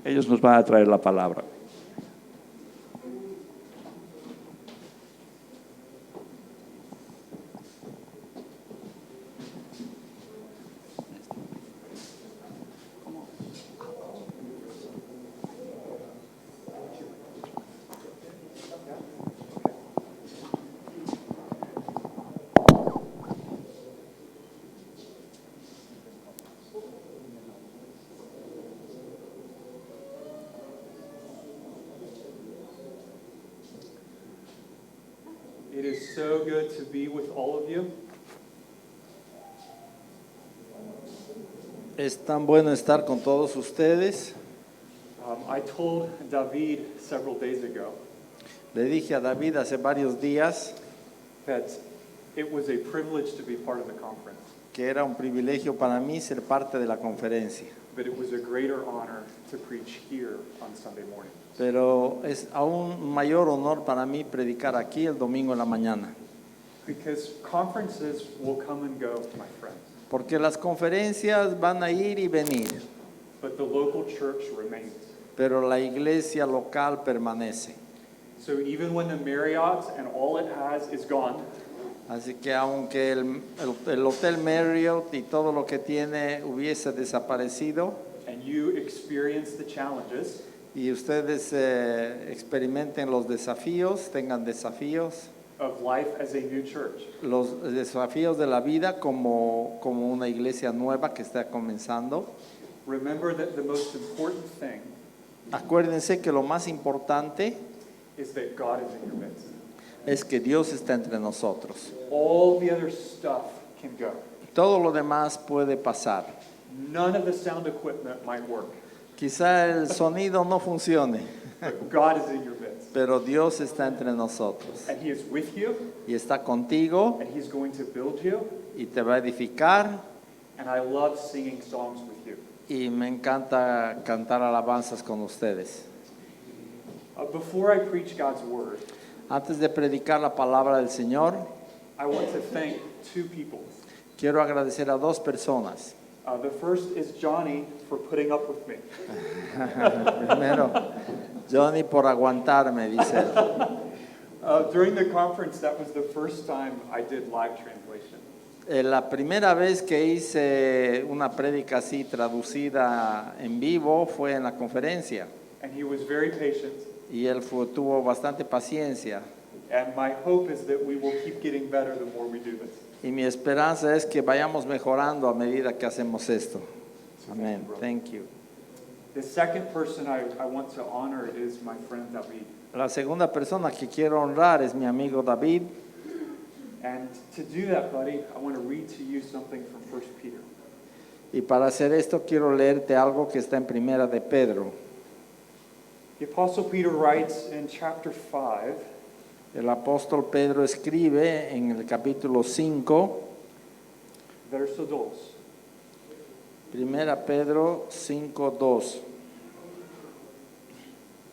Ellos nos van a traer la palabra. It is so good to be with all of you. Es tan bueno estar con todos ustedes. I told David several days ago Le dije a David hace varios días that it was a privilege to be part of the conference, que era un privilegio para mí ser parte de la conferencia, but it was a greater honor to preach here on Sunday morning. pero es aún mayor honor para mí predicar aquí el domingo en la mañana, Because conferences will come and go, my friends, porque las conferencias van a ir y venir, but the local church remains. pero la iglesia local permanece. So even when the Marriott and all it has is gone, Así que aunque el Hotel Marriott y todo lo que tiene hubiese desaparecido and you experience the challenges, y ustedes experimenten los desafíos, tengan desafíos, of life as a new church, los desafíos de la vida como una iglesia nueva que está comenzando, remember that the most important thing acuérdense que lo más importante is that God is in your midst. es que Dios está entre nosotros. All the other stuff can go. Todo lo demás puede pasar. None of the sound equipment might work, Quizá el sonido no funcione, but God is in your midst. pero Dios está entre nosotros And He is with you, y está contigo and He's going to build you. y te va a edificar, And I love singing songs with you. y me encanta cantar alabanzas con ustedes. Before I preach God's word, Antes de predicar la palabra del Señor, I want to thank two people. quiero agradecer a dos personas. The first is Johnny for putting up with me. Primero, Johnny por aguantarme, dice él. During the conference, that was the first time I did live translation. La primera vez que hice una prédica así traducida en vivo fue en la conferencia And he was very patient. y él tuvo bastante paciencia. And my hope is that we will keep getting better the more we do this. Y mi esperanza es que vayamos mejorando a medida que hacemos esto. Amén. Thank you. The second person I want to honor is my friend David. La segunda persona que quiero honrar es mi amigo David. And to do that, buddy, I want to read to you something from 1 Peter. Y para hacer esto quiero leerte algo que está en Primera de Pedro. The Apostle Peter writes in chapter 5, El apóstol Pedro escribe en el capítulo 5, verso 2. Primera Pedro 5:2.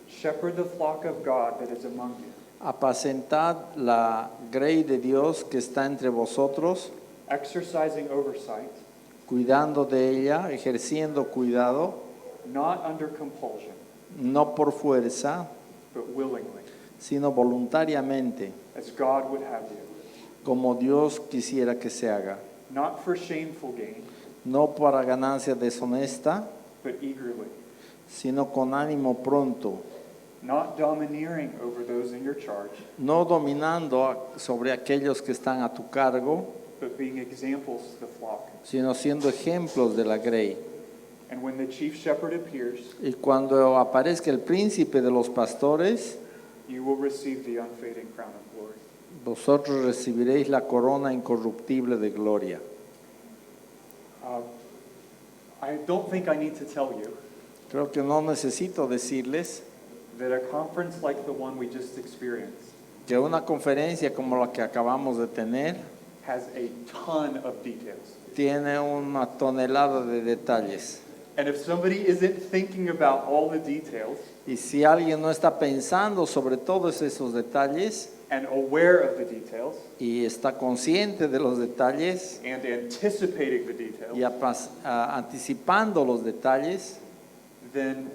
Shepherd the flock of God that is among you, Apacentad la grey de Dios que está entre vosotros, exercising oversight, cuidando de ella, ejerciendo cuidado, not under compulsion, no por fuerza, but willingly, sino voluntariamente, as God would have you, como Dios quisiera que se haga, not for shameful gain, no para ganancia deshonesta, but eagerly, sino con ánimo pronto, not domineering over those in your charge, no dominando sobre aquellos que están a tu cargo, but being examples to the flock. sino siendo ejemplos de la grey. And when the chief shepherd appears, Y cuando aparezca el príncipe de los pastores, you will receive the unfading crown of glory. vosotros recibiréis la corona incorruptible de gloria. I don't think I need to tell you Creo que no necesito decirles that a conference like the one we just experienced que una conferencia como la que acabamos de tener has a ton of details. tiene una tonelada de detalles. And if somebody isn't thinking about all the details Y si alguien no está pensando sobre todos esos detalles and aware of the details y está consciente de los detalles and anticipating the details, y anticipando los detalles, then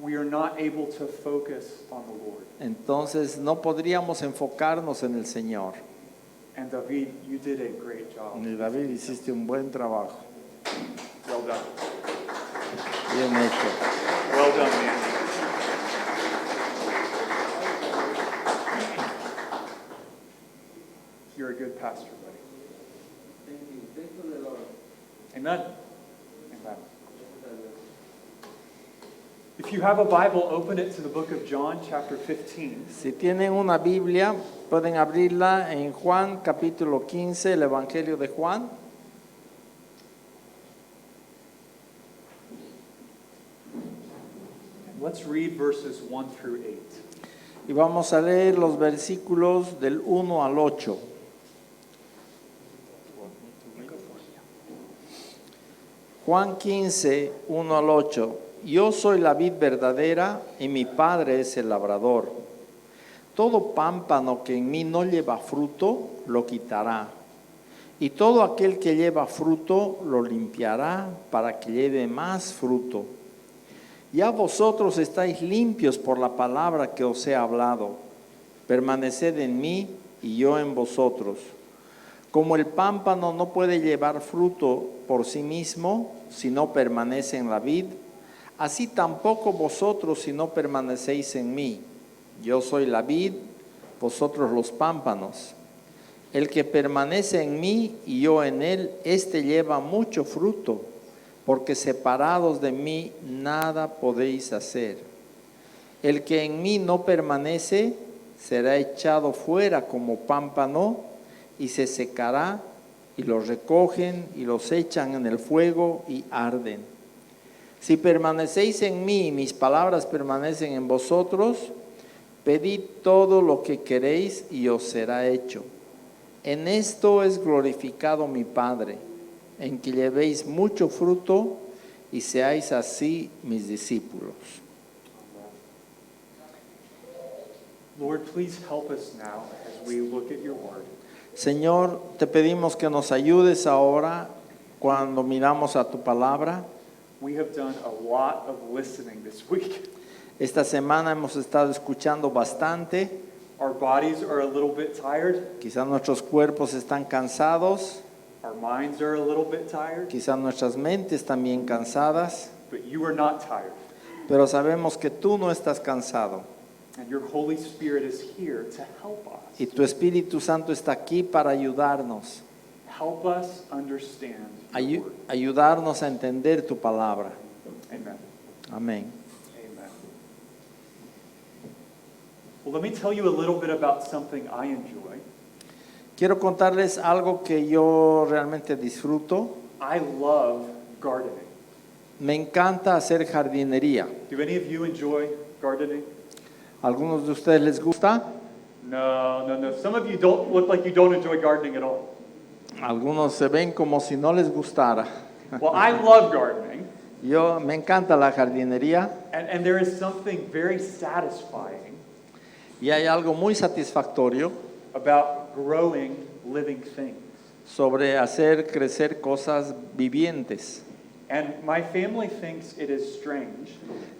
we are not able to focus on the Lord. entonces no podríamos enfocarnos en el Señor. And David, you did a great job. Y David, hiciste un buen trabajo. Well done. Bien hecho. Well done, man. You're a good pastor, buddy. Amen. Amen. If you have a Bible, open it to the book of John, chapter 15. Si tienen una Biblia, pueden abrirla en Juan capítulo 15, el Evangelio de Juan. And let's read verses 1 through 8. Y vamos a leer los versículos del 1 al 8. Juan 15, 1 al 8. Yo soy la vid verdadera y mi Padre es el labrador. Todo pámpano que en mí no lleva fruto, lo quitará. Y todo aquel que lleva fruto, lo limpiará para que lleve más fruto. Ya vosotros estáis limpios por la palabra que os he hablado. Permaneced en mí y yo en vosotros. Como el pámpano no puede llevar fruto por sí mismo si no permanece en la vid, así tampoco vosotros si no permanecéis en mí. Yo soy la vid, vosotros los pámpanos. El que permanece en mí y yo en él, éste lleva mucho fruto, porque separados de mí nada podéis hacer. El que en mí no permanece será echado fuera como pámpano y se secará, y los recogen y los echan en el fuego y arden. Si permanecéis en mí y mis palabras permanecen en vosotros, pedid todo lo que queréis y os será hecho. En esto es glorificado mi Padre, en que llevéis mucho fruto y seáis así mis discípulos. Lord, please help us now as we look at your word. Señor, te pedimos que nos ayudes ahora cuando miramos a tu palabra. We have done a lot of listening this week. Esta semana hemos estado escuchando bastante. Our bodies are a little bit tired. Quizás nuestros cuerpos están cansados, Our minds are a little bit tired. quizás nuestras mentes también cansadas, But you are not tired. pero sabemos que tú no estás cansado And your Holy Spirit is here to help us. y tu Espíritu Santo está aquí para ayudarnos, Help us understand your word. ayudarnos a entender tu palabra. Amen. Amén. Amen. Well, let me tell you a little bit about something I enjoy. Quiero contarles algo que yo realmente disfruto. I love gardening. Me encanta hacer jardinería. Do any of you enjoy gardening? ¿Algunos de ustedes les gusta? No. Some of you don't look like you don't enjoy gardening at all. Algunos se ven como si no les gustara. Well, I love gardening, Me encanta la jardinería and there is something very satisfying y hay algo muy satisfactorio about growing living things. sobre hacer crecer cosas vivientes. And my family thinks it is strange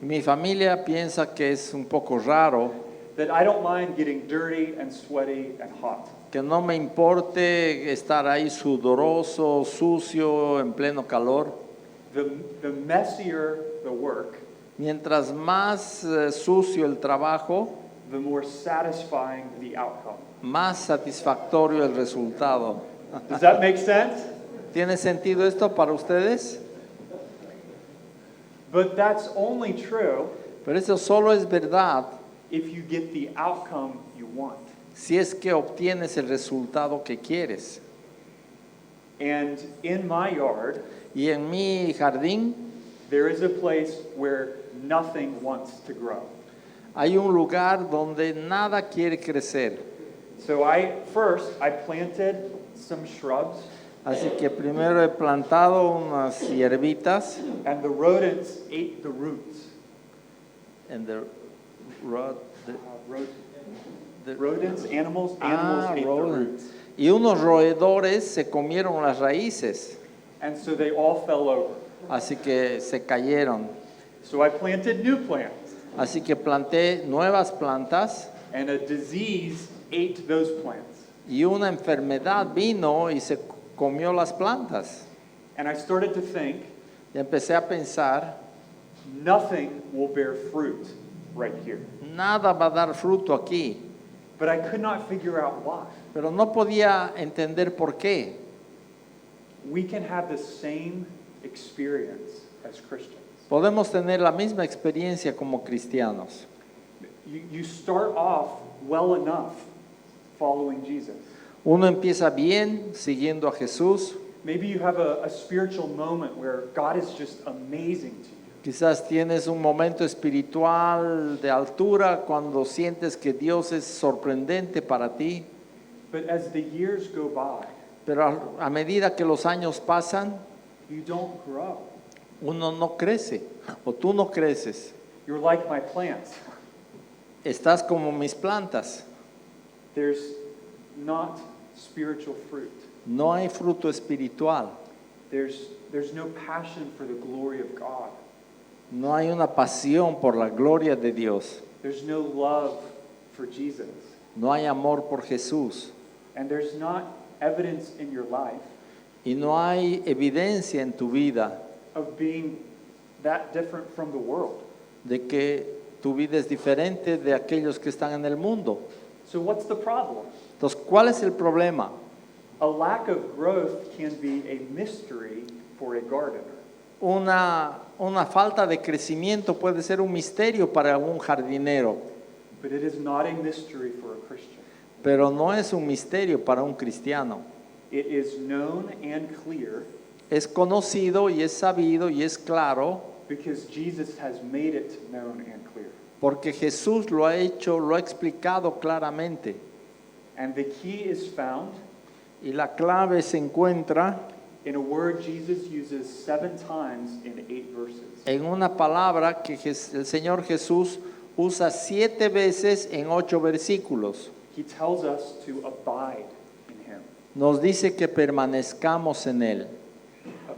Mi familia piensa que es un poco raro that I don't mind getting dirty and sweaty and hot. que no me importe estar ahí sudoroso, sucio, en pleno calor. The messier the work, Mientras más sucio el trabajo, the more satisfying the outcome. más satisfactorio el resultado. Does that make sense? ¿Tiene sentido esto para ustedes? But that's only true Pero eso solo es verdad if you get the outcome you want. si es que obtienes el resultado que quieres. And in my yard, Y en mi jardín there is a place where nothing wants to grow. hay un lugar donde nada quiere crecer. So I planted some shrubs, Así que primero he plantado unas hierbitas and the rodents ate the roots. en the road, Rodents, animals ate the rodents. roots. Y unos roedores se comieron las raíces, And so they all fell over. así que se cayeron. So I planted new plants, Así que planté nuevas plantas and a disease ate those plants. y una enfermedad vino y se comió las plantas. And I started to think, Y empecé a pensar, nothing will bear fruit right here. nada va a dar fruto aquí. But I could not figure out why. Pero no podía entender por qué. We can have the same experience as Christians. Podemos tener la misma experiencia como cristianos. You start off well enough following Jesus. Uno empieza bien siguiendo a Jesús. Maybe you have a spiritual moment where God is just amazing to you. Quizás tienes un momento espiritual de altura cuando sientes que Dios es sorprendente para ti. But as the years go by, Pero a medida que los años pasan, you don't grow. uno no crece o tú no creces. You're like my plants. Estás como mis plantas. There's not spiritual fruit. No hay fruto espiritual. There's no passion for the glory of God. No hay una pasión por la gloria de Dios. There's no love for Jesus. No hay amor por Jesús. And there's not evidence in your life Y no hay evidencia en tu vida of being that different from the world. de que tu vida es diferente de aquellos que están en el mundo. So what's the problem? Entonces, ¿cuál es el problema? A lack of growth can be a mystery for a gardener. Una falta de crecimiento puede ser un misterio para un jardinero, But it is not a mystery for a Christian. pero no es un misterio para un cristiano. It is known and clear Es conocido y es sabido y es claro because Jesus has made it known and clear. porque Jesús lo ha hecho, lo ha explicado claramente. And the key is found Y la clave se encuentra in a word Jesus uses 7 times in 8 verses. en una palabra que el Señor Jesús usa 7 veces en 8 versículos. He tells us to abide in him. Nos dice que permanezcamos en Él.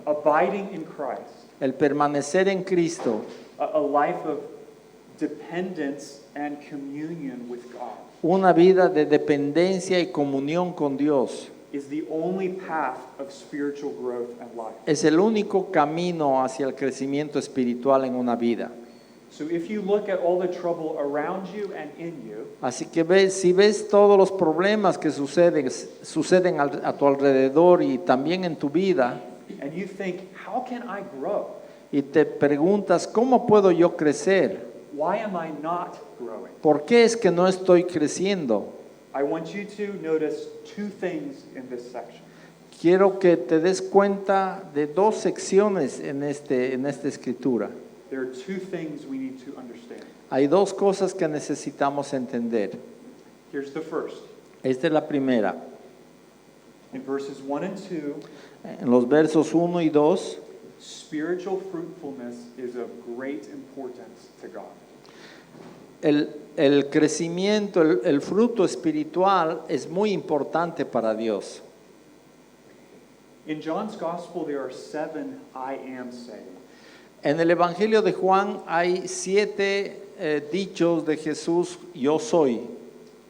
Abiding in Christ. El permanecer en Cristo, A life of dependence and communion with God una vida de dependencia y comunión con Dios, is the only path of spiritual growth and life. es el único camino hacia el crecimiento espiritual en una vida. So if you look at all the trouble around you and in you, Así que si ves todos los problemas que suceden a tu alrededor y también en tu vida, and you think, how can I grow? y te preguntas, ¿cómo puedo yo crecer? Why am I not growing? ¿Por qué es que no estoy creciendo? I want you to notice 2 things in this section. Quiero que te des cuenta de 2 secciones en esta escritura. There are 2 things we need to understand. Hay 2 cosas que necesitamos entender. Here's the first. Esta es la primera. In verses 1 and 2, En los versos 1 y 2, spiritual fruitfulness is of great importance to God. el crecimiento, el fruto espiritual es muy importante para Dios. In John's Gospel, there are 7 I am sayings. En el Evangelio de Juan hay 7 dichos de Jesús, yo soy.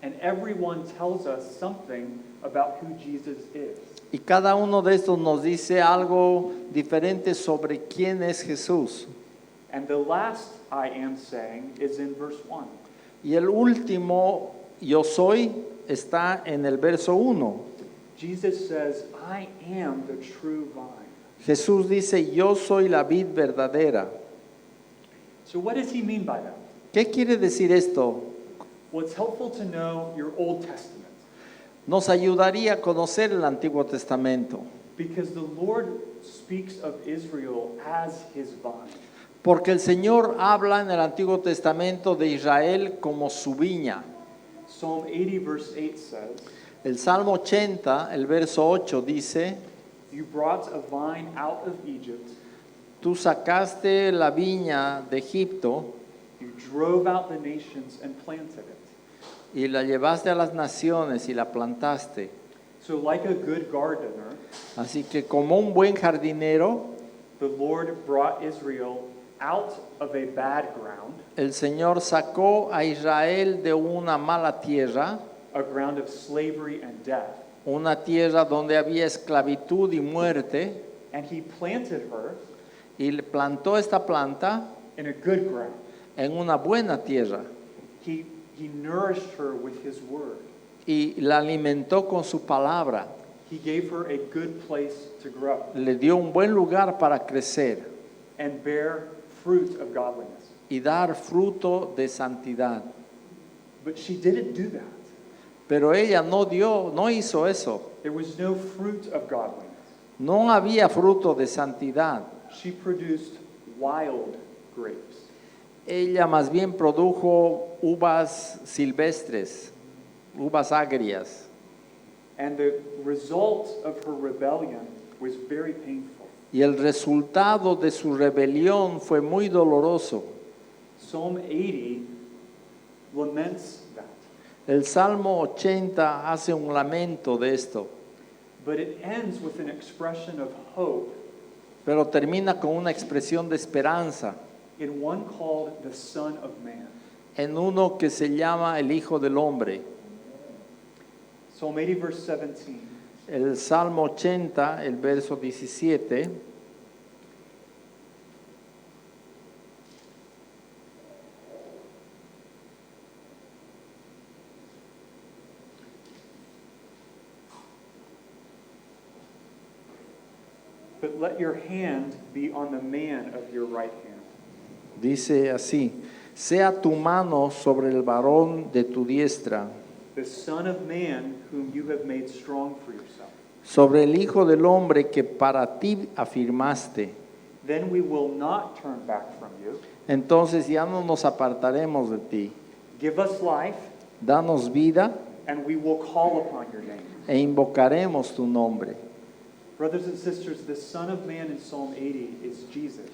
And everyone tells us something about who Jesus is. Y cada uno de estos nos dice algo diferente sobre quién es Jesús. And the last I am saying is in verse 1. Y el último, yo soy, está en el verso 1. Jesus says, I am the true vine. Jesús dice, yo soy la vid verdadera. So what does he mean by that? ¿Qué quiere decir esto? Well, it's helpful to know your Old Testament Nos ayudaría a conocer el Antiguo Testamento, because the Lord speaks of Israel as his vine. porque el Señor habla en el Antiguo Testamento de Israel como su viña. Psalm 80 verse 8 says, El Salmo 80, el verso 8 dice, you brought a vine out of Egypt, tú sacaste la viña de Egipto you drove out the nations and planted it. y la llevaste a las naciones y la plantaste. So like a good gardener, Así que como un buen jardinero, the Lord brought Israel out of a bad ground, El Señor sacó a Israel de una mala tierra, a ground of slavery and death, una tierra donde había esclavitud y muerte, and he planted her y le plantó esta planta in a good ground. en una buena tierra He nourished her with his word. y la alimentó con su palabra. He gave her a good place to grow Le dio un buen lugar para crecer and bear fruit of godliness. y dar fruto de santidad. But she didn't do that. Pero ella no hizo eso. There was no fruit of godliness. No había fruto de santidad. She produced wild grapes. Ella más bien produjo uvas silvestres, uvas agrias. And the result of her rebellion was very painful. Y el resultado de su rebelión fue muy doloroso. Psalm 80 laments that. El Salmo 80 hace un lamento de esto, But it ends with an expression of hope pero termina con una expresión de esperanza in one called the Son of Man. en uno que se llama el Hijo del Hombre. Psalm 80, verse 17. El Salmo 80, el verso 17, But let your hand be on the man of your right hand, dice así: sea tu mano sobre el varón de tu diestra, the Son of Man whom you have made strong for yourself. sobre el Hijo del Hombre que para ti afirmaste. Then we will not turn back from you. Entonces ya no nos apartaremos de ti. Give us life, Danos vida and we will call upon your name. e invocaremos tu nombre. Brothers and sisters, the Son of Man in Psalm 80 is Jesus.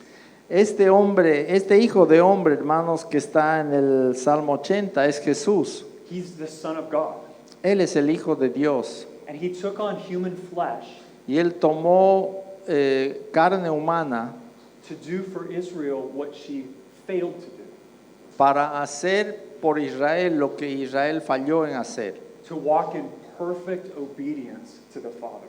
Este hombre, este Hijo de Hombre, hermanos, que está en el Salmo 80 es Jesús. He's the Son of God. Él es el Hijo de Dios. And he took on human flesh Y Él tomó carne humana to do for Israel what she failed to do. para hacer por Israel lo que Israel falló en hacer. To walk in perfect obedience to the Father.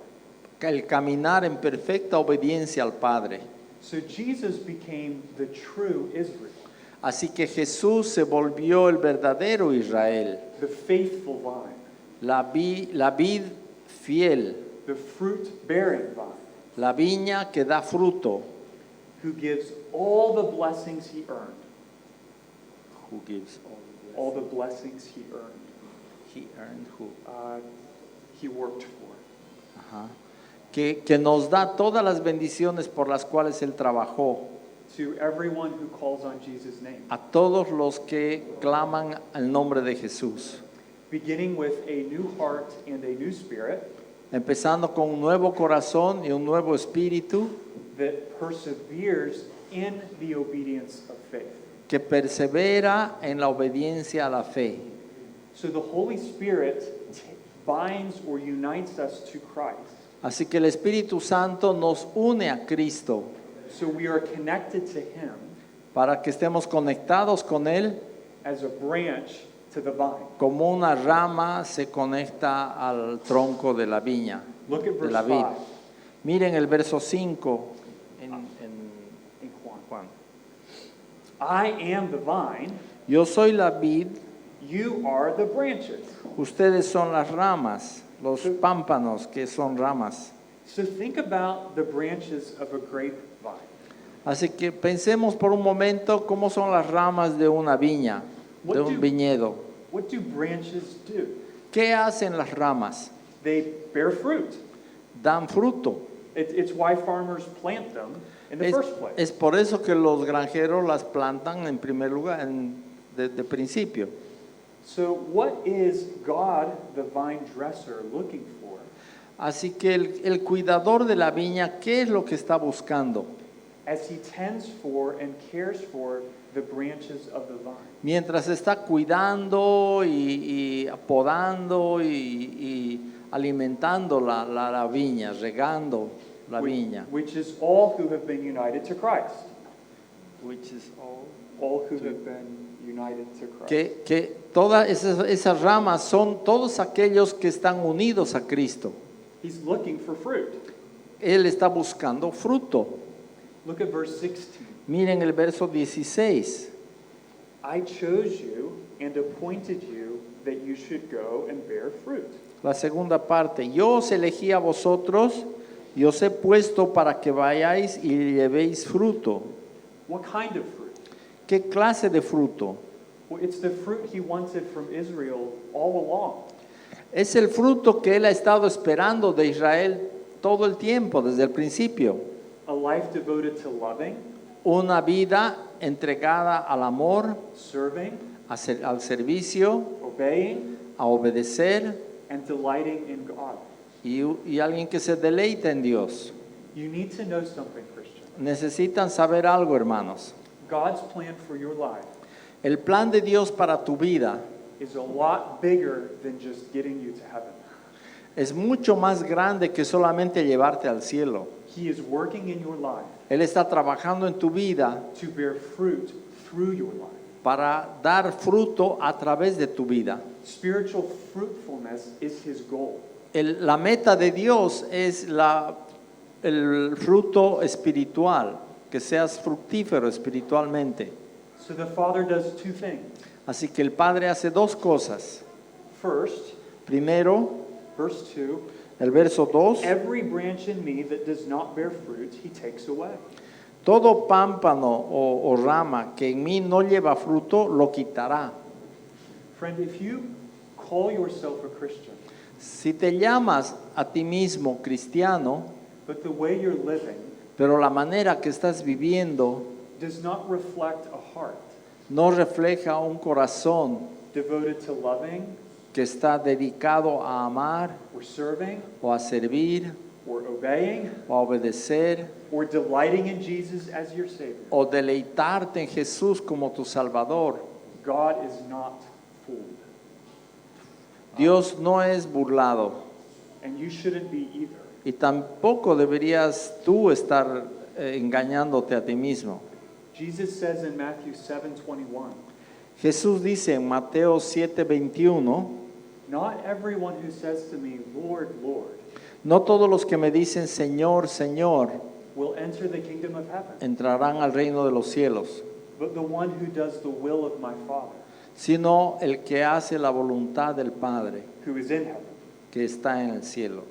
El caminar en perfecta obediencia al Padre. So Jesus became the true Israel, Así que Jesús se volvió el verdadero Israel, the faithful vine, la vid fiel, the fruit-bearing vine, la viña que da fruto. who gives all the blessings he earned. Who gives All the blessings he earned, he earned who? he worked for. Ajá. Que nos da todas las bendiciones por las cuales Él trabajó, To everyone who calls on Jesus' name, a todos los que claman el nombre de Jesús, beginning with a new heart and a new spirit empezando con un nuevo corazón y un nuevo espíritu that perseveres in the obedience of faith. que persevera en la obediencia a la fe. So the Holy Spirit binds or unites us to Christ. Así que el Espíritu Santo nos une a Cristo So we are connected to him para que estemos conectados con Él, as a branch to the vine. como una rama se conecta al tronco de la viña, Look at de verse la 5 vid. Miren el verso 5 en in Juan. Juan. I am the vine, Yo soy la vid, you are the branches. ustedes son las ramas, los pámpanos que son ramas. So think about the branches of a grapevine. Así que pensemos por un momento cómo son las ramas de una viña, de un viñedo. What do branches do? ¿Qué hacen las ramas? They bear fruit. Dan fruto. It's why farmers plant them in the first place. Es por eso que los granjeros las plantan en primer lugar, de principio. So what is God, the vine dresser, looking for? Así que el cuidador de la viña, ¿qué es lo que está buscando? As he tends for and cares for the branches of the vine. Mientras está cuidando y podando y alimentando la viña, regando la viña. Which is all who have been united to Christ. which is all. All who have been united to Christ. Que todas esas ramas son todos aquellos que están unidos a Cristo. He's looking for fruit. Él está buscando fruto. Look at verse 16. Miren el verso 16. I chose you and appointed you that you should go and bear fruit. La segunda parte. Yo os elegí a vosotros y os he puesto para que vayáis y llevéis fruto. What kind of fruit? ¿Qué clase de fruto? Well, it's the fruit he wanted from Israel all along. Es el fruto que él ha estado esperando de Israel todo el tiempo, desde el principio. A life devoted to loving, Una vida entregada al amor, serving, al servicio, obeying, a obedecer and delighting in God. y alguien que se deleita en Dios. You need to know something, Christian. Necesitan saber algo, hermanos. God's plan for your life El plan de Dios para tu vida is a lot bigger than just getting you to heaven. es mucho más grande que solamente llevarte al cielo. He is working in your life Él está trabajando en tu vida to bear fruit through your life. para dar fruto a través de tu vida. Spiritual fruitfulness is his goal. La meta de Dios es el fruto espiritual, que seas fructífero espiritualmente. So the Father does two things. Así que el Padre hace dos cosas. First, Primero, verse 2, el verso 2, every branch in me that does not bear fruit, he takes away. todo pámpano o rama que en mí no lleva fruto, lo quitará. Friend, if you call yourself a Christian, Si te llamas a ti mismo cristiano, but the way you're living pero la manera que estás viviendo does not reflect a heart no refleja un corazón devoted to loving que está dedicado a amar or serving o a servir or obeying o a obedecer or delighting in Jesus as your Savior, o deleitarte en Jesús como tu Salvador, God is not fooled. Dios no es burlado And you shouldn't be either. y tampoco deberías tú estar engañándote a ti mismo. Jesus says in Matthew 7:21, Jesús dice en Mateo 7:21, not everyone who says to me, Lord, Lord, no todos los que me dicen Señor, Señor, will enter the kingdom of heaven, entrarán al reino de los cielos, but the one who does the will of my Father, sino el que hace la voluntad del Padre who is in heaven. que está en el cielo,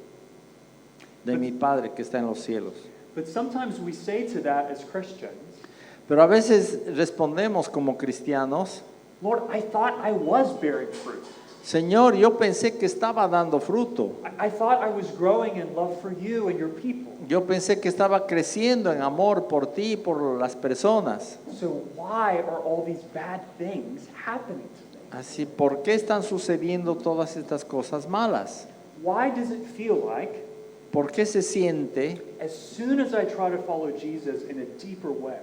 de mi Padre que está en los cielos. But sometimes we say to that as Christians, Pero a veces respondemos como cristianos, Lord, I thought I was bearing fruit. Señor, yo pensé que estaba dando fruto. I thought I was growing in love for you and your people. Yo pensé que estaba creciendo en amor por ti y por las personas. So why are all these bad things happening to me? Así, ¿por qué están sucediendo todas estas cosas malas? Why does it feel like ¿Por qué se siente as soon as I try to follow Jesus in a deeper way,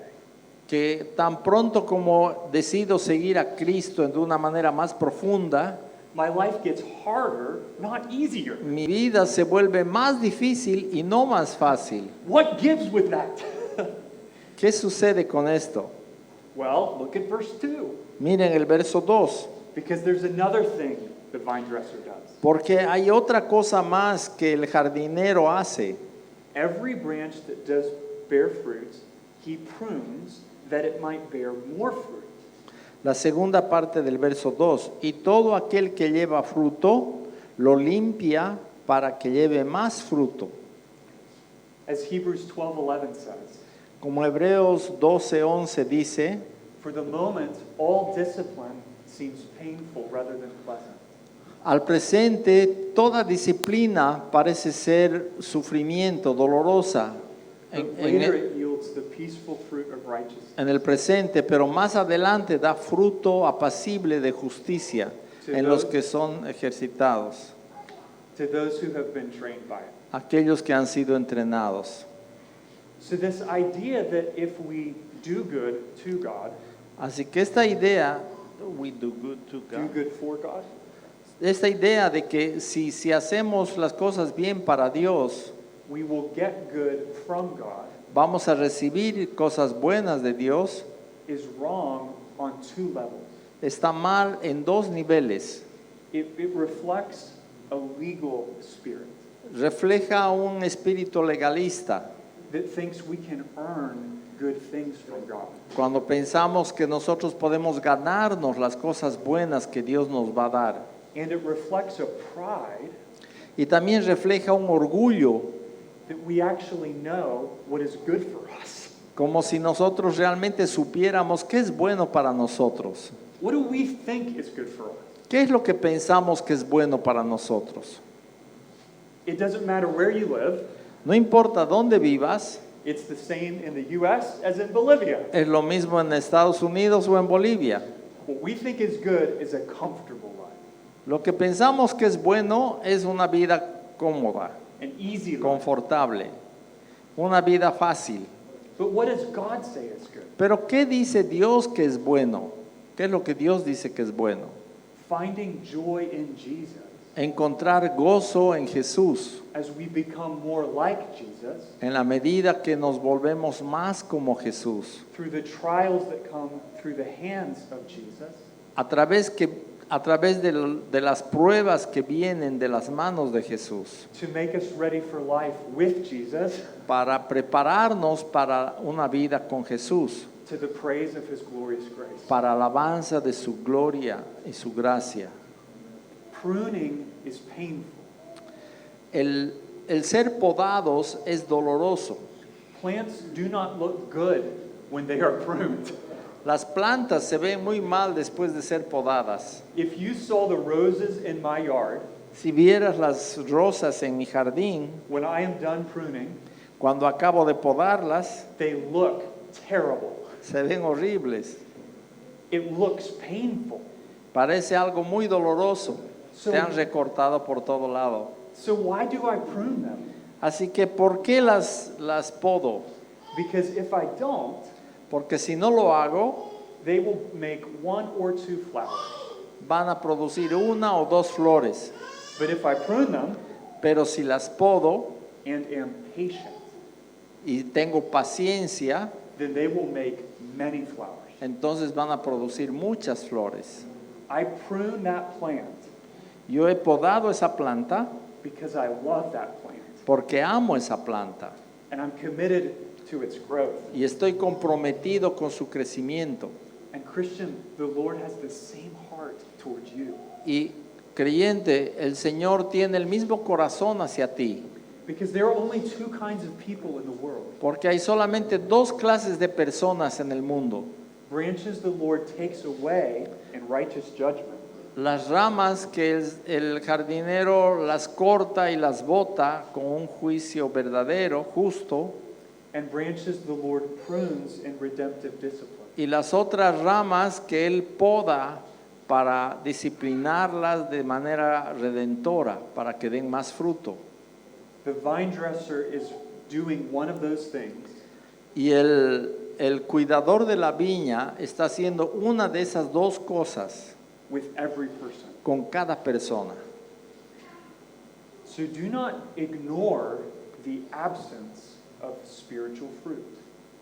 que tan pronto como decido seguir a Cristo de una manera más profunda, my life gets harder, not easier? mi vida se vuelve más difícil y no más fácil? What gives with that? ¿Qué sucede con esto? Well, look at verse 2. Miren el verso 2. Because there's another thing the vine dresser does. Porque hay otra cosa más que el jardinero hace. Every branch that does bear fruit, he prunes that it might bear more fruit. La segunda parte del verso 2. Y todo aquel que lleva fruto, lo limpia para que lleve más fruto. As Hebrews 12:11 says, Como Hebreos 12:11 dice, for the moment, all discipline seems painful rather than pleasant. al presente toda disciplina parece ser sufrimiento, dolorosa But later it yields the peaceful fruit of righteousness. en el presente, pero más adelante da fruto apacible de justicia en los que son ejercitados, To those who have been trained by it. aquellos que han sido entrenados. So this idea that if we do good to God, Así que esta idea, we do good to do God. good for God, Esta idea de que si hacemos las cosas bien para Dios, we will get good from God, vamos a recibir cosas buenas de Dios, is wrong on two levels. está mal en dos niveles. It reflects a legal spirit Refleja un espíritu legalista that thinks we can earn good things from God. cuando pensamos que nosotros podemos ganarnos las cosas buenas que Dios nos va a dar. And it reflects a pride Y también refleja un orgullo, that we actually know what is good for us. como si nosotros realmente supiéramos qué es bueno para nosotros. What do we think is good for us? ¿Qué es lo que pensamos que es bueno para nosotros? It doesn't matter where you live. No importa dónde vivas, It's the same in the U.S. as in Bolivia. es lo mismo en Estados Unidos o en Bolivia. What we think is good is a comfortable life, Lo que pensamos que es bueno es una vida cómoda, an easy life. confortable, una vida fácil. But what does God say is good? Pero ¿qué dice Dios que es bueno? ¿Qué es lo que Dios dice que es bueno? Finding joy in Jesus Encontrar gozo en Jesús, as we become more like Jesus en la medida que nos volvemos más como Jesús, through the trials that come through the hands of Jesus, a través de las pruebas que vienen de las manos de Jesús, to make us ready for life with Jesus, para prepararnos para una vida con Jesús, to the praise of His glorious grace. para alabanza de su gloria y su gracia. Pruning is painful. El ser podados es doloroso. Plants do not look good when they are pruned. Las plantas se ven muy mal después de ser podadas. If you saw the roses in my yard, Si vieras las rosas en mi jardín, when I am done pruning, cuando acabo de podarlas, they look terrible. se ven horribles. It looks painful. Parece algo muy doloroso. So- Se han recortado por todo lado. So why do I prune them? Así que, ¿por qué las podo? Because if I don't, Porque si no lo hago, they will make one or two flowers. van a producir una o dos flores. But if I prune them Pero si las podo and am patient, y tengo paciencia, then they will make many flowers. entonces van a producir muchas flores. I prune that plant Yo he podado esa planta because I love that plant. porque amo esa planta And I'm committed to its growth. y estoy comprometido con su crecimiento. And Christian, the Lord has the same heart towards you. Y creyente, el Señor tiene el mismo corazón hacia ti, Because there are only two kinds of people in the world. porque hay solamente dos clases de personas en el mundo. Branches the Lord takes away in righteous judgment, Las ramas que el jardinero las corta y las bota con un juicio verdadero, justo, and branches the Lord prunes in redemptive discipline. y las otras ramas que Él poda para disciplinarlas de manera redentora, para que den más fruto. The vine dresser is doing one of those things, Y el cuidador de la viña está haciendo una de esas dos cosas with every person. con cada persona. So do not ignore the absence of spiritual fruit.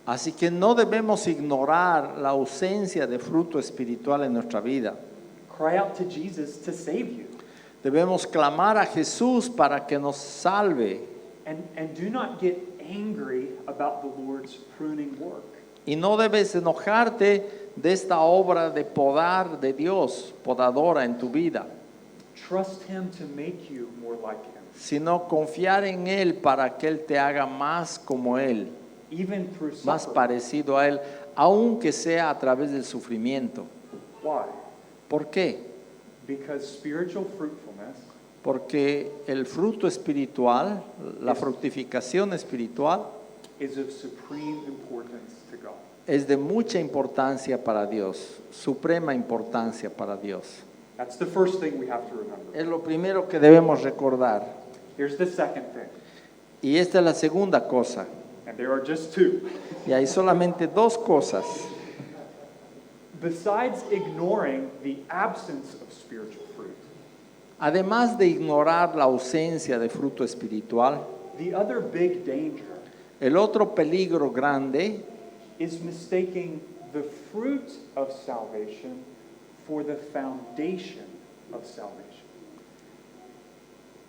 Así que no debemos ignorar la ausencia de fruto espiritual en nuestra vida. Cry out to Jesus to save you. Debemos clamar a Jesús para que nos salve. And do not get angry about the Lord's pruning work. Y no debes enojarte de esta obra de podar de Dios, podadora en tu vida, Trust Him to make you more like Him, sino confiar en Él para que Él te haga más como Él, even through más suffering. parecido a Él, aunque sea a través del sufrimiento. Why? ¿Por qué? Because spiritual fruitfulness Porque el fruto espiritual, la fructificación espiritual, is of supreme importance to God. es de mucha importancia para Dios, suprema importancia para Dios. That's the first thing we have to remember. Es lo primero que debemos recordar. Here's the second thing, Y esta es la segunda cosa. and there are just two. Y hay solamente dos cosas. Besides ignoring the absence of spiritual fruit, Además de ignorar la ausencia de fruto espiritual, the other big danger el otro peligro grande is mistaking the fruit of salvation for the foundation of salvation.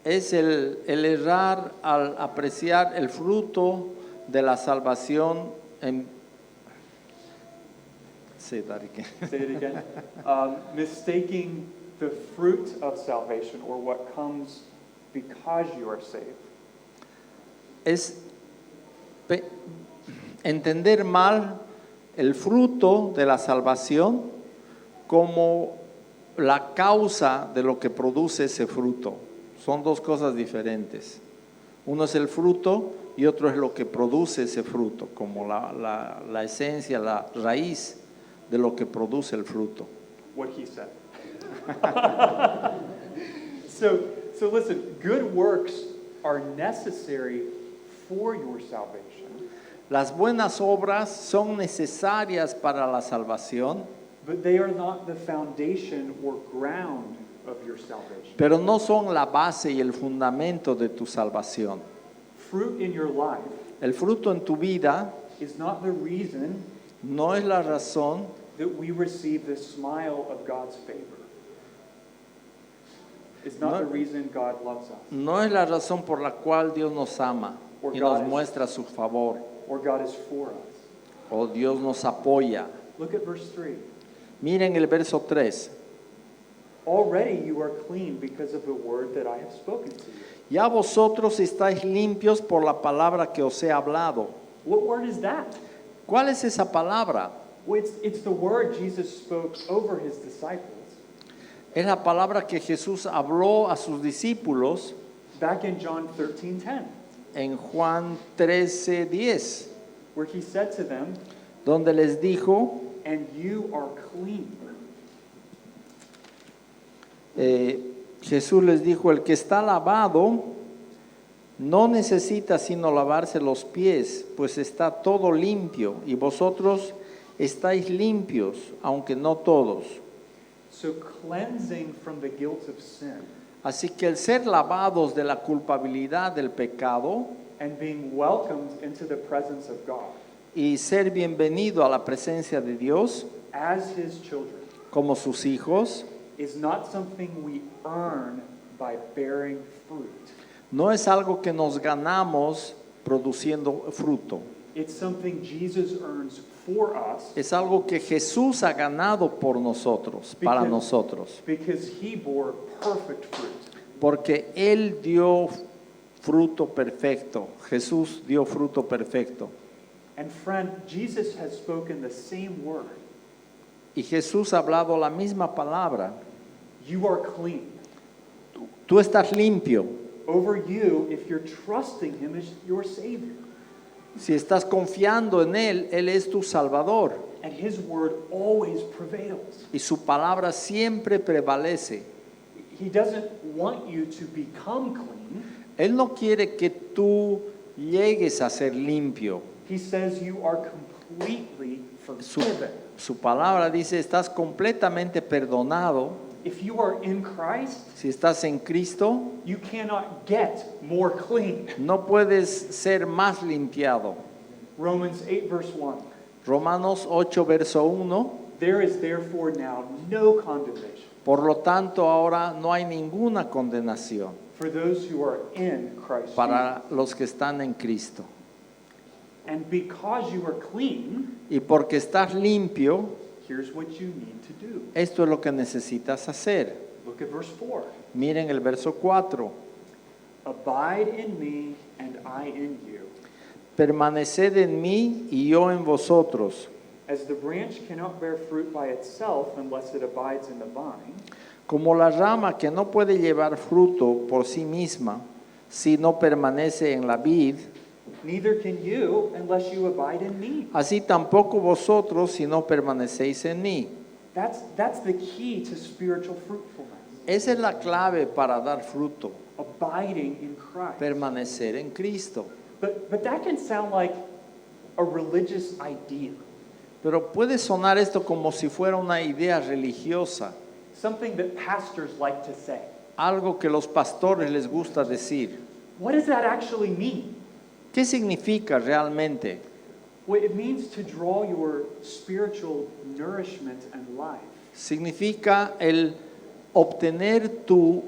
Es el errar al apreciar el fruto de la salvación en... Sí, Darike. Say it again. Mistaking the fruit of salvation, or what comes because you are saved. Es entender mal el fruto de la salvación como la causa de lo que produce ese fruto. Son dos cosas diferentes. Uno es el fruto y otro es lo que produce ese fruto, como la esencia, la raíz de lo que produce el fruto. What he said. So listen, good works are necessary for your salvation, Las buenas obras son necesarias para la salvación, but they are not the foundation or ground of your salvation. pero no son la base y el fundamento de tu salvación. Fruit in your life El fruto en tu vida is not the reason no es la razón that we receive the smile of God's favor. It's not No. the reason God loves us, no es la razón por la cual Dios nos ama y nos muestra su favor, or God is for us. o Dios nos apoya. Look at verse 3. Miren el verso 3. Already you are clean because of the word that I have spoken to you. Ya vosotros estáis limpios por la palabra que os he hablado. What word is that? ¿Cuál es esa palabra? Well, it's the word Jesus spoke over his disciples Es la palabra que Jesús habló a sus discípulos back in John 13:10, en Juan 13:10, where he said to them, donde les dijo, and you are clean. Jesús les dijo, el que está lavado no necesita sino lavarse los pies, pues está todo limpio, y vosotros estáis limpios, aunque no todos. So cleansing from the guilt of sin Así que el ser lavados de la culpabilidad del pecado and being welcomed into the presence of God y ser bienvenido a la presencia de Dios as his children como sus hijos, is not something we earn by bearing fruit. no es algo que nos ganamos produciendo fruto. It's something Jesus earns for us Es algo que Jesús ha ganado por nosotros, para Because- nosotros. because he bore perfect fruit. Porque Él dio fruto perfecto. Jesús dio fruto perfecto. And friend, Jesus has spoken the same word. Y Jesús ha hablado la misma palabra. You are clean. Tú estás limpio. Over you, if you're trusting him as your Savior. Si estás confiando en Él, Él es tu Salvador. And his word always prevails. Y su palabra siempre prevalece. He doesn't want you to become clean. Él no quiere que tú llegues a ser limpio. He says you are completely Su, forgiven. su palabra dice, estás completamente perdonado. If you are in Christ, Si estás en Cristo, you cannot get more clean. no puedes ser más limpiado. Romans 8 verse 1. Romanos 8, verso 1. There is therefore now no condemnation Por lo tanto, ahora no hay ninguna condenación for those who are in Christ Jesus. para los que están en Cristo. And because you are clean, Y porque estás limpio, here's what you need to do. esto es lo que necesitas hacer. Look at verse 4. Miren el verso 4. Abide in me and I in you. Permaneced en mí y yo en vosotros. As the branch cannot bear fruit by itself unless it abides in the vine, Como la rama que no puede llevar fruto por sí misma si no permanece en la vid, neither can you unless you abide in me. así tampoco vosotros si no permanecéis en mí. That's the key to spiritual fruitfulness. Esa es la clave para dar fruto, Abiding in Christ. permanecer en Cristo. But that can sound like a religious idea. Pero puede sonar esto como si fuera una idea religiosa, Something that pastors like to say. algo que los pastores les gusta decir. What does that actually mean? ¿Qué significa realmente? Well, it means to draw your spiritual nourishment and life Significa el obtener tu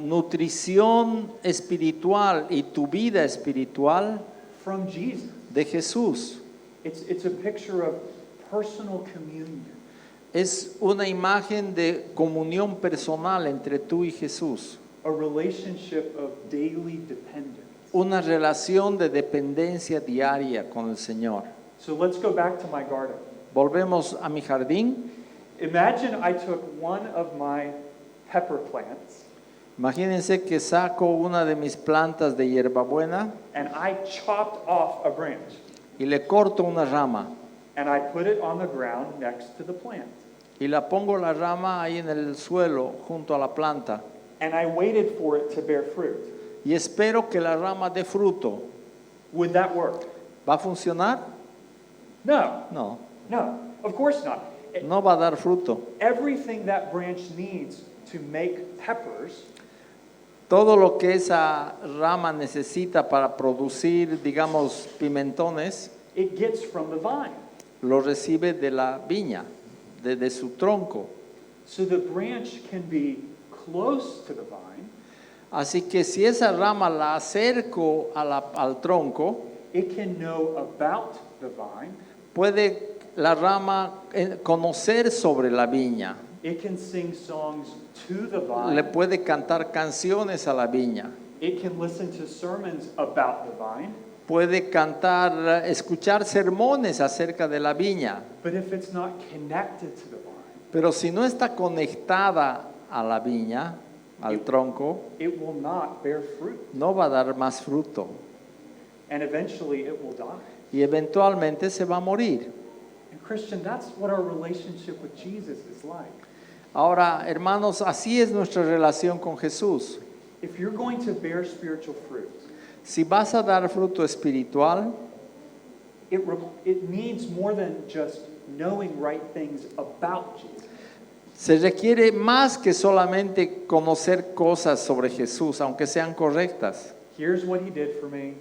nutrición espiritual y tu vida espiritual from Jesus. de Jesús. It's a picture of personal communion. Es una imagen de comunión personal entre tú y Jesús. A relationship of daily dependence. Una relación de dependencia diaria con el Señor. So let's go back to my garden. Volvemos a mi jardín. Imagine I took one of my pepper plants Imagínense que saco una de mis plantas de hierbabuena and I chopped off a branch y le corto una rama and I put it on the ground next to the plant. y la pongo la rama ahí en el suelo junto a la planta And I waited for it to bear fruit. y espero que la rama dé fruto. Would that work? ¿Va a funcionar? No, No, no, of course not. no va a dar fruto. Everything that branch needs to make peppers Todo lo que esa rama necesita para producir, digamos, pimentones, it gets from the vine. lo recibe de la viña, de su tronco. So the branch can be close to the vine. Así que si esa rama la acerco al tronco, It can know about the vine. puede la rama conocer sobre la viña, It can sing songs to the le vine. puede cantar canciones a la viña, It can listen to sermons about the vine. puede cantar, escuchar sermones acerca de la viña. But if it's not connected to the vine, Pero si no está conectada a la viña, al tronco, it will not bear fruit. no va a dar más fruto And eventually it will die. y eventualmente se va a morir. And Christian, that's what our relationship with Jesus is like. Ahora, hermanos, así es nuestra relación con Jesús. If you're going to bear spiritual fruit, Si vas a dar fruto espiritual, it needs more than just knowing right things about Jesus. se requiere más que solamente conocer cosas sobre Jesús, aunque sean correctas. Here's what he did for me.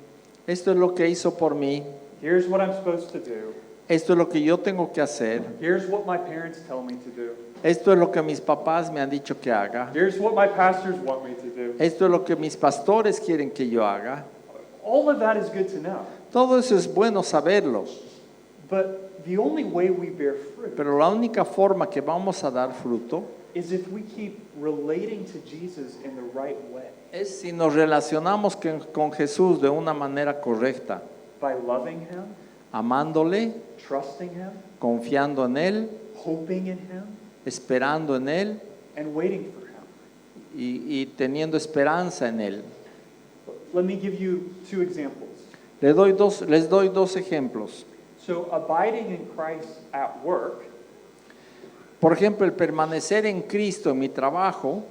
Esto es lo que hizo por mí, Here's what I'm supposed to do. esto es lo que yo tengo que hacer, Here's what my parents tell me to do. esto es lo que mis papás me han dicho que haga, Here's what my pastors want me to do. esto es lo que mis pastores quieren que yo haga. All of that is good to know. Todo eso es bueno saberlo, But the only way we bear fruit pero la única forma que vamos a dar fruto is if we keep relating to Jesus in the right way. es si nos relacionamos con Jesús de una manera correcta, By loving him, amándole, trusting him, confiando en Él, hoping in him, esperando en Él and waiting for him. y teniendo esperanza en Él. Let me give you two examples. Les doy dos ejemplos. So abiding in Christ at work Por ejemplo, el permanecer en Cristo en mi trabajo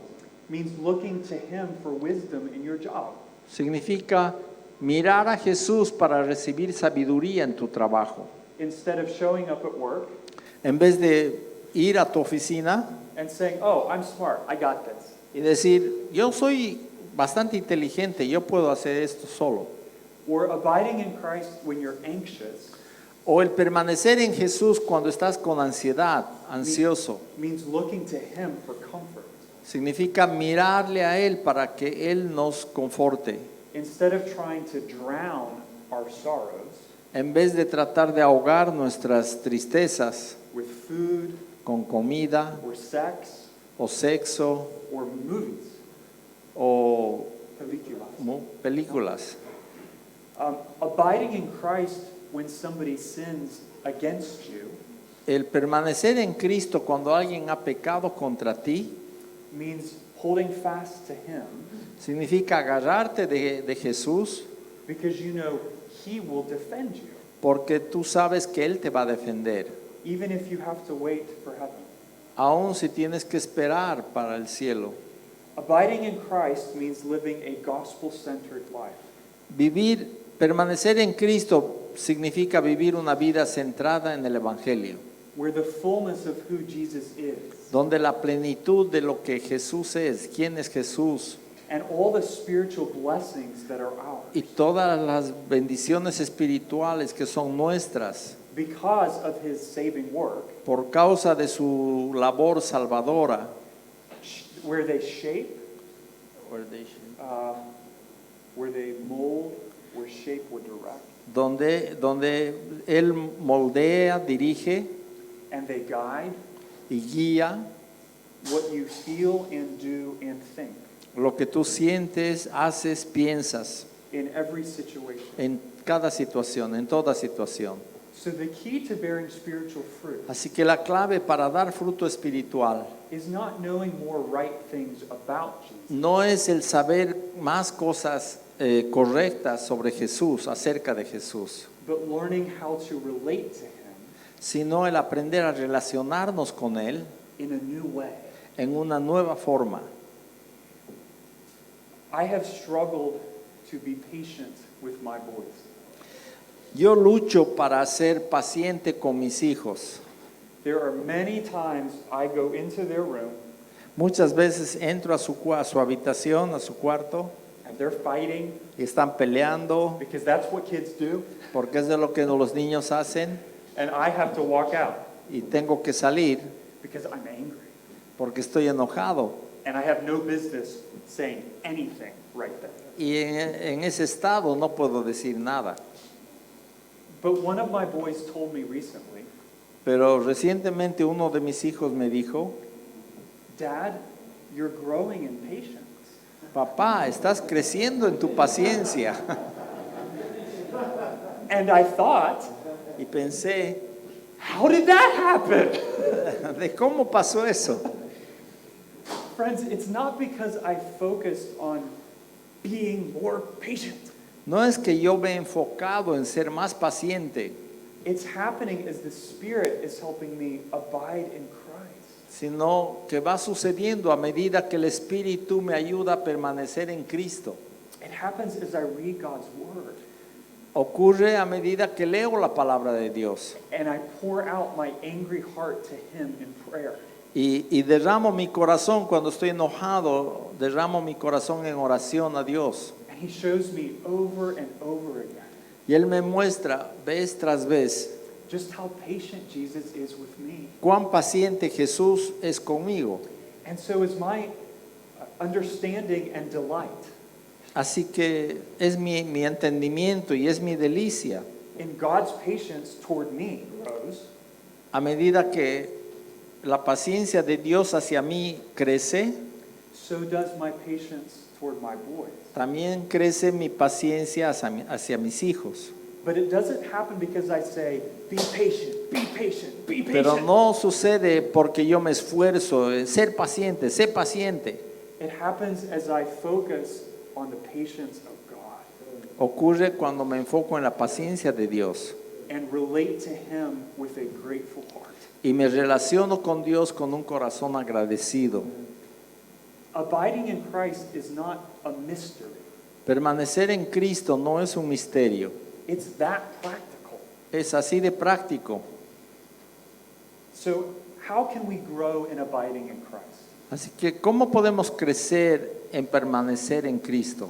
means looking to him for wisdom in your job. significa mirar a Jesús para recibir sabiduría en tu trabajo. Instead of showing up at work En vez de ir a tu oficina and saying, "Oh, I'm smart, I got this." y decir, yo soy bastante inteligente, yo puedo hacer esto solo. Or abiding in Christ when you're anxious O el permanecer en Jesús cuando estás con ansiedad, ansioso. means looking to him for comfort. Significa mirarle a Él para que Él nos conforte. Instead of trying to drown our sorrows En vez de tratar de ahogar nuestras tristezas with food con comida or sex o sexo or movies, o películas. películas. Abiding in Christ when somebody sins against you El permanecer en Cristo cuando alguien ha pecado contra ti means holding fast to him significa agarrarte de Jesús because you know he will defend you, porque tú sabes que Él te va a defender, even if you have to wait for heaven. aun si tienes que esperar para el cielo. Abiding in Christ means living a gospel-centered life. Permanecer en Cristo significa vivir una vida centrada en el Evangelio, where the fullness of who Jesus is donde la plenitud de lo que Jesús es, quién es Jesús, and all the spiritual blessings that are y ours todas las bendiciones espirituales que son nuestras because of his saving work, por causa de su labor salvadora. where they shape, where they mold, where shape, where direct, donde Él moldea, dirige and they guide y guía what you feel and do and think lo que tú sientes, haces, piensas in every situation. en cada situación, en toda situación. So the key to bearing spiritual fruit Así que la clave para dar fruto espiritual is not knowing more right things about Jesus, no es el saber más cosas correctas sobre Jesús, acerca de Jesús, but learning how to relate to him sino el aprender a relacionarnos con Él in a new way. en una nueva forma. I have struggled to be patient with my boys. Yo lucho para ser paciente con mis hijos. There are many times I go into their room Muchas veces entro a su habitación, a su cuarto, and they're fighting y están peleando, because that's what kids do, porque es de lo que los niños hacen, and I have to walk out y tengo que salir because I'm angry porque estoy enojado. and I have no business saying anything right there. Y en ese estado no puedo decir nada. But one of my boys told me recently, Pero recientemente uno de mis hijos me dijo, Dad, you're growing in patience. papá, estás creciendo en tu paciencia. And I thought, Y pensé, how did that happen? ¿de cómo pasó eso? Friends, it's not because I focused on being more patient. No es que yo me he enfocado en ser más paciente, It's happening as the Spirit is helping me abide in Christ. sino que va sucediendo a medida que el Espíritu me ayuda a permanecer en Cristo. It happens as I read God's Word Ocurre a medida que leo la palabra de Dios and I pour out my angry heart to Him in prayer. y derramo mi corazón cuando estoy enojado, derramo mi corazón en oración a Dios. And He shows me over and over again Y Él me muestra vez tras vez just how patient Jesus is with me. cuán paciente Jesús es conmigo. And so is my understanding and delight Así que es mi entendimiento y es mi delicia. in God's patience toward me grows. A medida que la paciencia de Dios hacia mí crece, So does my patience toward my boys. también crece mi paciencia hacia mis hijos. But it doesn't happen because I say, be patient, be patient, be patient. Pero no sucede porque yo me esfuerzo en ser paciente, sé paciente. It happens as I focus on the patience of God Ocurre cuando me enfoco en la paciencia de Dios and relate to Him with a grateful heart. y me relaciono con Dios con un corazón agradecido. Abiding in Christ is not a mystery. Permanecer en Cristo no es un misterio, It's that practical. es así de práctico. So how can we grow in abiding in Christ? Así que, ¿cómo podemos crecer en permanecer en Cristo?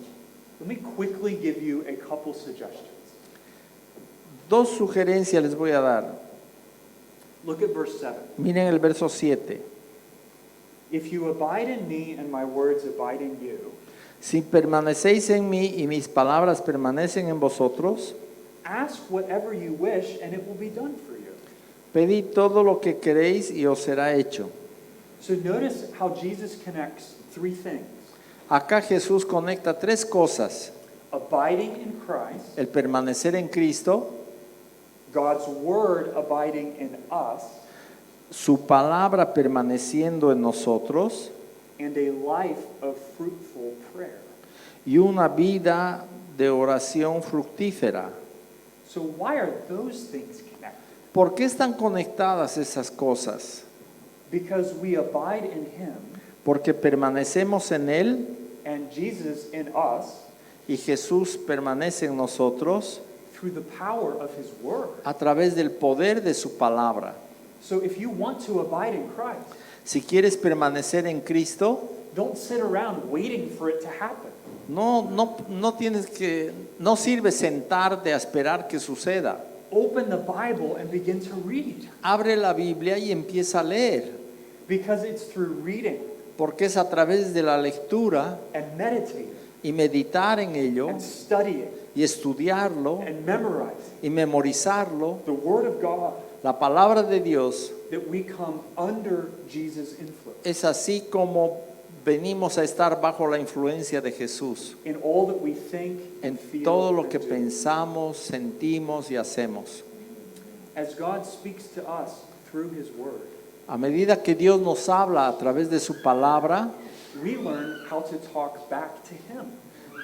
Let me quickly give you a couple suggestions. Dos sugerencias les voy a dar. Look at verse 7. Miren el verso 7. If you abide in me and my words abide in you, Si permanecéis en mí y mis palabras permanecen en vosotros, ask whatever you wish and it will be done for you. pedid todo lo que queréis y os será hecho. So notice how Jesus connects three things. Acá Jesús conecta tres cosas: Abiding in Christ, el permanecer en Cristo, God's word abiding in us, su palabra permaneciendo en nosotros and a life of fruitful prayer. y una vida de oración fructífera. So why are those things connected? ¿Por qué están conectadas esas cosas? Because we abide in Him Porque permanecemos en Él and Jesus in us y Jesús permanece en nosotros through the power of His word. a través del poder de su palabra. So if you want to abide in Christ, Si quieres permanecer en Cristo, Don't sit around waiting for it to happen. No sirve sentarte a esperar que suceda. Open the Bible and begin to read, Abre la Biblia y empieza a leer, because it's through reading porque es a través de la lectura and meditating y meditar en ello and studying y estudiarlo and memorizing y memorizarlo, the Word of God la palabra de Dios. that we come under Jesus' influence Es así como venimos a estar bajo la influencia de Jesús in all that we think en and feel todo lo and que do. pensamos, sentimos y hacemos. As God speaks to us through His Word, A medida que Dios nos habla a través de su palabra, we learn how to talk back to Him,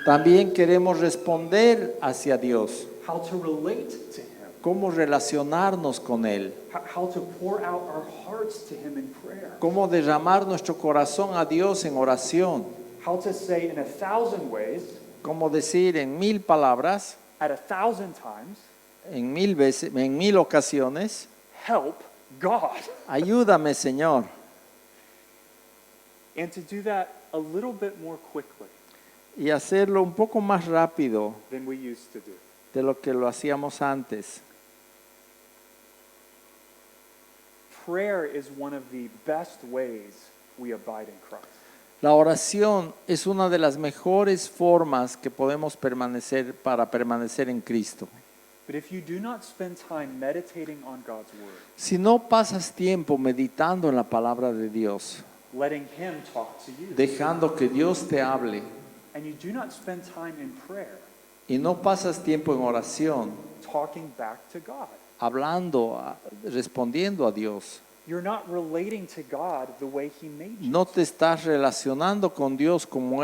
también queremos responder hacia Dios, how to relate to Him, cómo relacionarnos con Él, how to pour out our hearts to Him in prayer, cómo derramar nuestro corazón a Dios en oración, how to say in 1,000 ways, cómo decir en 1000 palabras, at 1,000 times, en 1000 veces, en 1000 ocasiones, help God. ayúdame, Señor. And to do that a little bit more quickly Y hacerlo un poco más rápido than we used to do. de lo que lo hacíamos antes. Prayer is one of the best ways we abide in Christ. La oración es una de las mejores formas que podemos permanecer para permanecer en Cristo. But if you do not spend time meditating on God's Word, Si no pasas tiempo meditando en la palabra de Dios, letting Him talk to you, dejando que Dios te hable, and you do not spend time in prayer, y no pasas tiempo en oración, talking back to God, hablando, respondiendo a Dios, you're not relating to God the way He made you. no te estás relacionando con Dios como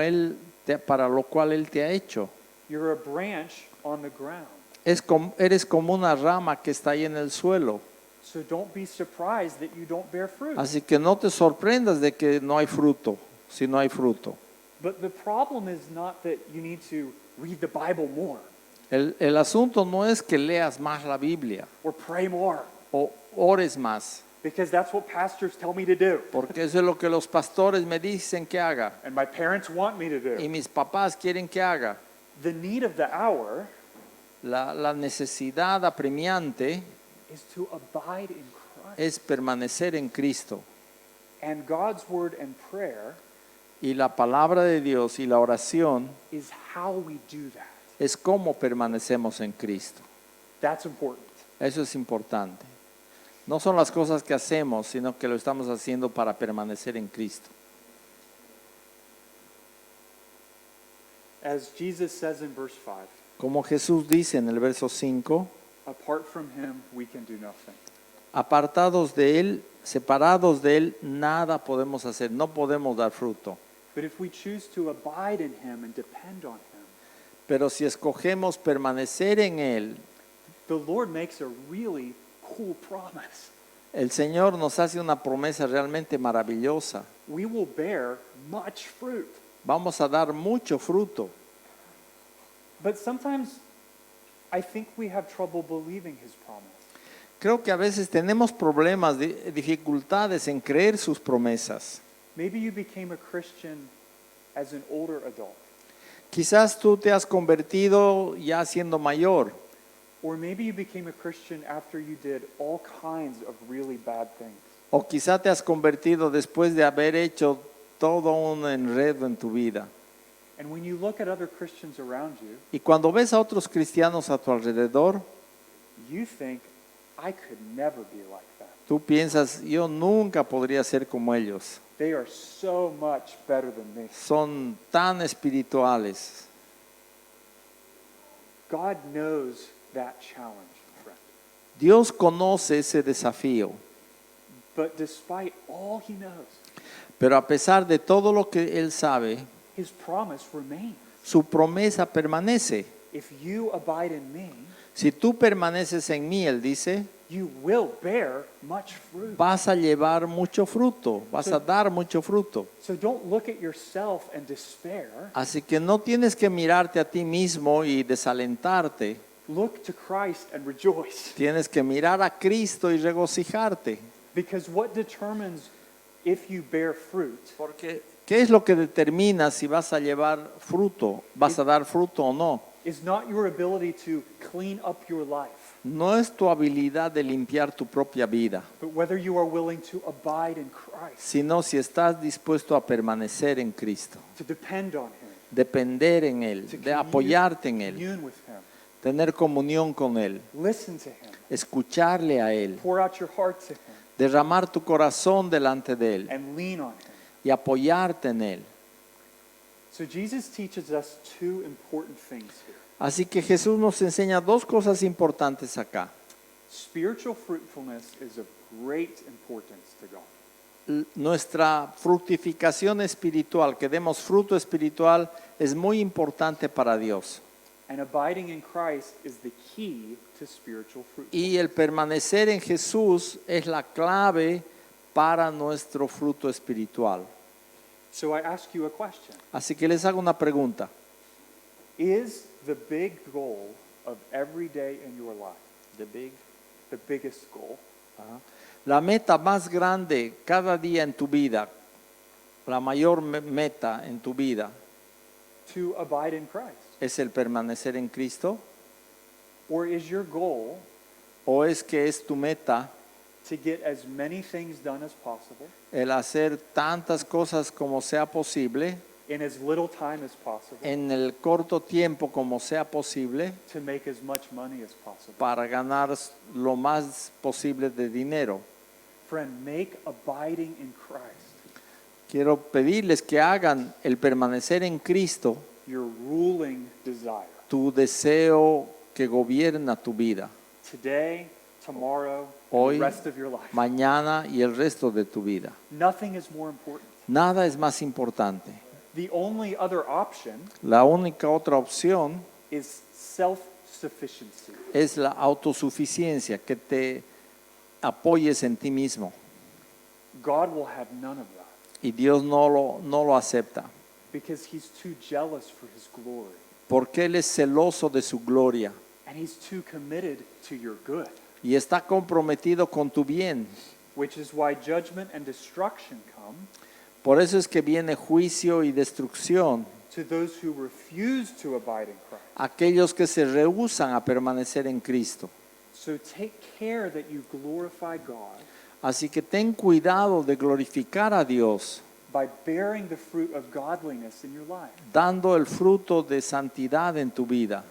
para lo cual Él te ha hecho. You're a branch on the ground. Eres como una rama que está ahí en el suelo. So don't be surprised that you don't bear fruit. Así que no te sorprendas de que no hay fruto, si no hay fruto. But the problem is not that you need to read the Bible more El asunto no es que leas más la Biblia or pray more, o ores más, because that's what pastors tell me to do, porque eso es lo que los pastores me dicen que haga and my parents want me to y do. mis papás quieren que haga. The need of the hour La necesidad apremiante is to abide in Christ. es permanecer en Cristo, And God's word and prayer y la palabra de Dios y la oración is how we do that. es cómo permanecemos en Cristo. That's important. Eso es importante. No son las cosas que hacemos, sino que lo estamos haciendo para permanecer en Cristo. As Jesus says in verse 5, Como Jesús dice en el verso 5, apart from Him, we can do nothing. apartados de Él, separados de Él, nada podemos hacer, no podemos dar fruto. But if we choose to abide in Him and depend on Him, Pero si escogemos permanecer en Él, the Lord makes a really cool promise. el Señor nos hace una promesa realmente maravillosa. We will bear much fruit. Vamos a dar mucho fruto. But sometimes I think we have trouble believing His promise. Creo que a veces tenemos problemas, dificultades en creer sus promesas. Maybe you became a Christian as an older adult. Quizás tú te has convertido ya siendo mayor, Or maybe you became a Christian after you did all kinds of really bad things. o quizás te has convertido después de haber hecho todo un enredo en tu vida. And when you look at other Christians around you, Y cuando ves a otros cristianos a tu alrededor, you think, I could never be like that. tú piensas, yo nunca podría ser como ellos. They are so much better than me. Son tan espirituales. God knows that challenge, friend. Dios conoce ese desafío, But despite all He knows, pero a pesar de todo lo que Él sabe, His promise remains. su promesa permanece. If you abide in me, Si tú permaneces en mí, Él dice, you will bear much fruit. vas a llevar mucho fruto, vas a dar mucho fruto. So don't look at yourself and despair. Así que no tienes que mirarte a ti mismo y desalentarte. Look to Christ and rejoice. Tienes que mirar a Cristo y regocijarte. Because what determines if you bear fruit Porque ¿Qué es lo que determina si vas a llevar fruto, vas a dar fruto o no? is not your ability to clean up your life, No es tu habilidad de limpiar tu propia vida, but whether you are willing to abide in Christ, sino si estás dispuesto a permanecer en Cristo, to depend on Him, depender en Él, to de apoyarte en Él, commune with Him, tener comunión con Él, listen to Him, escucharle a Él, pour out your heart to Him, derramar tu corazón delante de Él and lean on Him. y apoyarte en Él. So Jesus teaches us two important things here. Así que Jesús nos enseña dos cosas importantes acá. Spiritual fruitfulness is of great importance to God. Nuestra fructificación espiritual, que demos fruto espiritual, es muy importante para Dios. And abiding in Christ is the key to spiritual fruitfulness. Y el permanecer en Jesús es la clave para nuestro fruto espiritual. So I ask you a question. Así que les hago una pregunta. Is the big goal of every day in your life, the biggest goal, La meta más grande cada día en tu vida, la mayor meta en tu vida, to abide in Christ? ¿es el permanecer en Cristo? Or is your goal ¿O es que es tu meta to get as many things done as possible el hacer tantas cosas como sea posible, in as little time as possible en el corto tiempo como sea posible, to make as much money as possible? para ganar lo más posible de dinero? Friend, make abiding in Christ Quiero pedirles que hagan el permanecer en Cristo your ruling desire. tu deseo que gobierna tu vida, Today, tomorrow, Hoy, and the rest of your life. mañana y el resto de tu vida. Nothing is more important. Nada es más importante. The only other option La única otra opción is self-sufficiency. es la autosuficiencia, que te apoyes en ti mismo. God will have none of that Y Dios no lo acepta, because He's too jealous for His glory porque Él es celoso de su gloria and He's too committed to your good, y está comprometido con tu bien. which is why judgment and destruction come Por eso es que viene juicio y destrucción to those who refuse to abide in Christ. a aquellos que se rehúsan a permanecer en Cristo. So take care that you glorify God Así que ten cuidado de glorificar a Dios, by bearing the fruit of godliness in your life, dando el fruto de santidad en tu vida,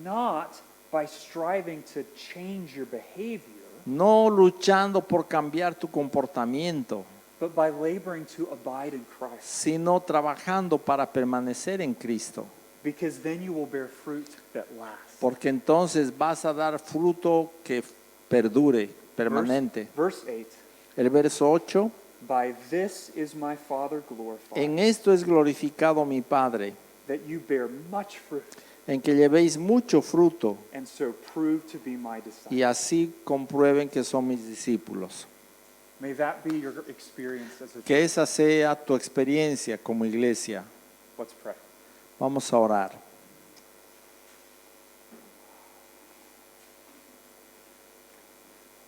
not by striving to change your behavior, no luchando por cambiar tu comportamiento, but by laboring to abide in Christ, sino trabajando para permanecer en Cristo, because then you will bear fruit that lasts. porque entonces vas a dar fruto que perdure, permanente. Verse 8, El verso 8, by this is my Father glorified, en esto es glorificado mi Padre, that you bear much fruit, en que llevéis mucho fruto and so prove to be my y disciples. así comprueben que son mis discípulos. May that be your experience as a Que esa sea tu experiencia como iglesia. Let's pray. Vamos a orar.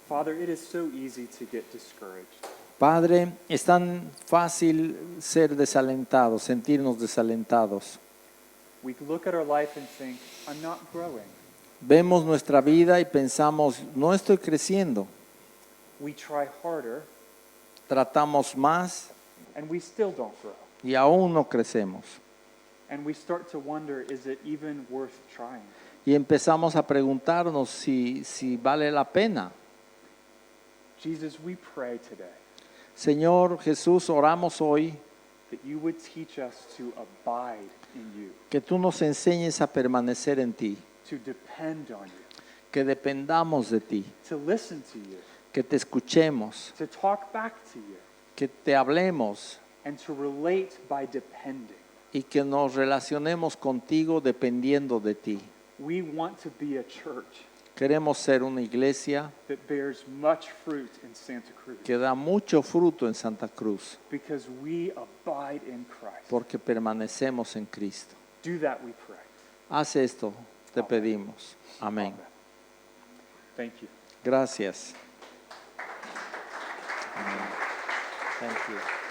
Father, it is so easy to get discouraged. Padre, es tan fácil ser desalentados, sentirnos desalentados. We look at our life and think, I'm not growing. Vemos nuestra vida y pensamos, no estoy creciendo. We try harder Tratamos más and we still don't grow. y aún no crecemos. And we start to wonder, is it even worth trying? Y empezamos a preguntarnos si vale la pena. Jesus, we pray today Señor Jesús, oramos hoy that you would teach us to abide in you, que tú nos enseñes a permanecer en ti, to depend on you, que dependamos de ti, to listen to you, que te escuchemos, to talk back to you, que te hablemos and to relate by depending. y que nos relacionemos contigo dependiendo de ti. We want to be a church Queremos ser una iglesia that bears much fruit in Santa Cruz que da mucho fruto en Santa Cruz because we abide in Christ. porque permanecemos en Cristo. Do that, we pray. Haz esto, te pedimos. Amén. Amen. Thank you. Gracias. Amén. Thank you.